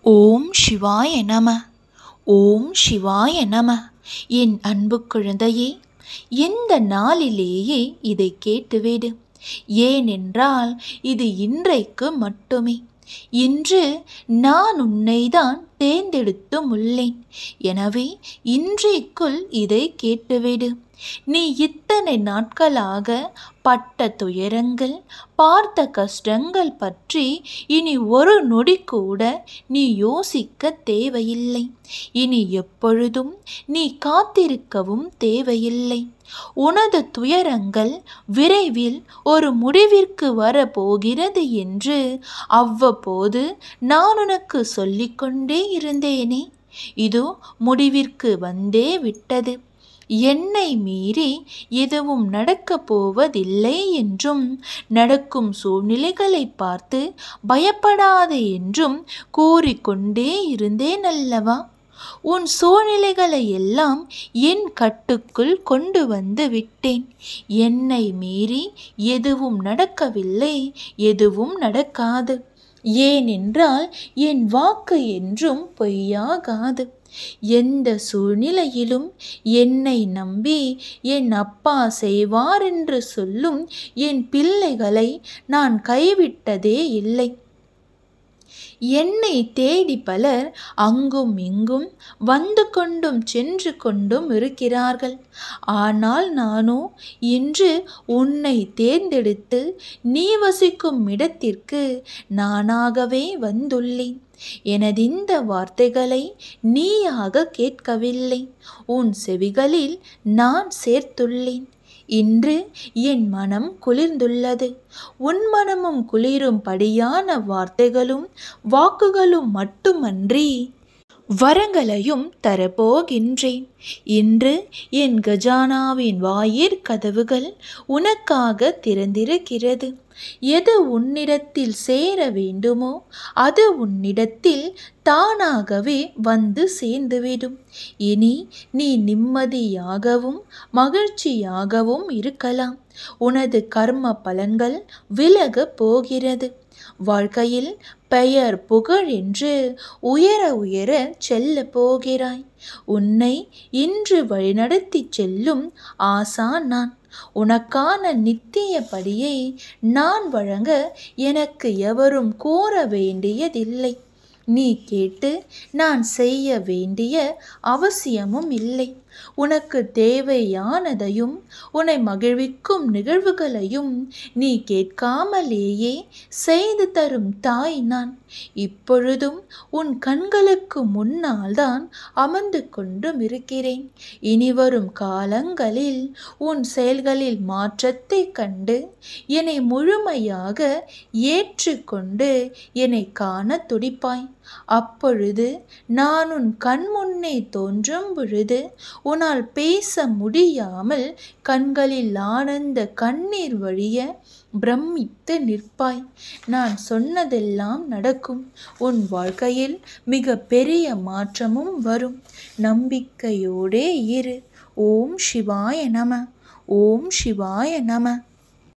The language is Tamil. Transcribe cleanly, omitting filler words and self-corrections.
ஓம் சிவாய நம. ஓம் சிவாய நம. என் அன்பு குழந்தையே, எந்த நாளிலேயே இதை கேட்டுவிடு. ஏனென்றால் இது இன்றைக்கு மட்டுமே. இன்று நான் உன்னைதான் தேர்ந்தெடுத்தும் உள்ளேன். எனவே இன்றைக்குள் இதை கேட்டுவிடு. நீ இத்தனை நாட்களாக பட்ட துயரங்கள், பார்த்த கஷ்டங்கள் பற்றி இனி ஒரு நொடி கூட நீ யோசிக்க தேவையில்லை. இனி எப்பொழுதும் நீ காத்திருக்கவும் தேவையில்லை. உனது துயரங்கள் விரைவில் ஒரு முடிவிற்கு வரப்போகிறது என்று அவ்வப்போது நான் உனக்கு சொல்லிக்கொண்டே இருந்தேனே. இதோ முடிவிற்கு வந்தே விட்டது. என்னை மீறி எதுவும் நடக்கப் போவதில்லை என்றும், நடக்கும் சூழ்நிலைகளை பார்த்து பயப்படாதே என்றும் கூறிக்கொண்டே இருந்தேன் அல்லவா? உன் சூழ்நிலைகளை எல்லாம் என் கட்டுக்குள் கொண்டு வந்து விட்டேன். என்னை மீறி எதுவும் நடக்கவில்லை, எதுவும் நடக்காது. ஏனென்றால் என் வாக்கு என்றும் பொய்யாகாது. எந்த சூழ்நிலையிலும் என்னை நம்பி என் அப்பா செய்வார் என்று சொல்லும் என் பிள்ளைகளை நான் கைவிட்டதே இல்லை. என்னை தேடி பலர் அங்கும் இங்கும் வந்து கொண்டும் சென்று கொண்டும் இருக்கிறார்கள். ஆனால் நானோ இன்று உன்னை தேர்ந்தெடுத்து நீ வசிக்கும் இடத்திற்கு நானாகவே வந்துள்ளேன். எனதிந்த வார்த்தைகளை நீயாக கேட்கவில்லை, உன் செவிகளில் நான் சேர்த்துள்ளேன். இன்று என் மனம் குளிர்ந்துள்ளது. உன் மனமும் குளிரும்படியான வார்த்தைகளும் வாக்குகளும் மட்டுமன்றி வரங்களையும் தரப்போகின்றேன். இன்று என் கஜானாவின் வாயிற் கதவுகள் உனக்காக திறந்திருக்கிறது. எது உன்னிடத்தில் சேர வேண்டுமோ அது உன்னிடத்தில் தானாகவே வந்து சேர்ந்துவிடும். இனி நீ நிம்மதியாகவும் மகிழ்ச்சியாகவும் இருக்கலாம். உனது கர்ம பலன்கள் விலகப் போகிறது. வாழ்க்கையில் பெயர் புகழ் என்று உயர உயர செல்ல போகிறாய். உன்னை இன்று வழிநடத்தி செல்லும் ஆசான் நான். உனக்கான நித்திய படியை நான் வழங்க எனக்கு எவரும் கோர வேண்டியதில்லை. நீ கேட்டு நான் செய்ய வேண்டிய அவசியமும் இல்லை. உனக்கு தேவையானதையும் உன்னை மகிழ்விக்கும் நிகழ்வுகளையும் நீ கேட்காமலேயே செய்து தரும் தாய் நான். இப்பொழுதும் உன் கண்களுக்கு முன்னால் தான் அமர்ந்து கொண்டும் இருக்கிறேன். இனிவரும் காலங்களில் உன் செயல்களில் மாற்றத்தை கண்டு என்னை முழுமையாக ஏற்றுக்கொண்டு என்னை காண துடிப்பாய். அப்பொழுது நான் உன் கண் முன்னே தோன்றும் பொழுது உன்னால் பேச முடியாமல் கண்களில் ஆனந்த கண்ணீர் வழிய பிரமித்து நிற்பாய். நான் சொன்னதெல்லாம் நடக்கும். உன் வாழ்க்கையில் மிக பெரிய மாற்றமும் வரும். நம்பிக்கையோடே இரு. ஓம் சிவாய நம. ஓம் சிவாய நம.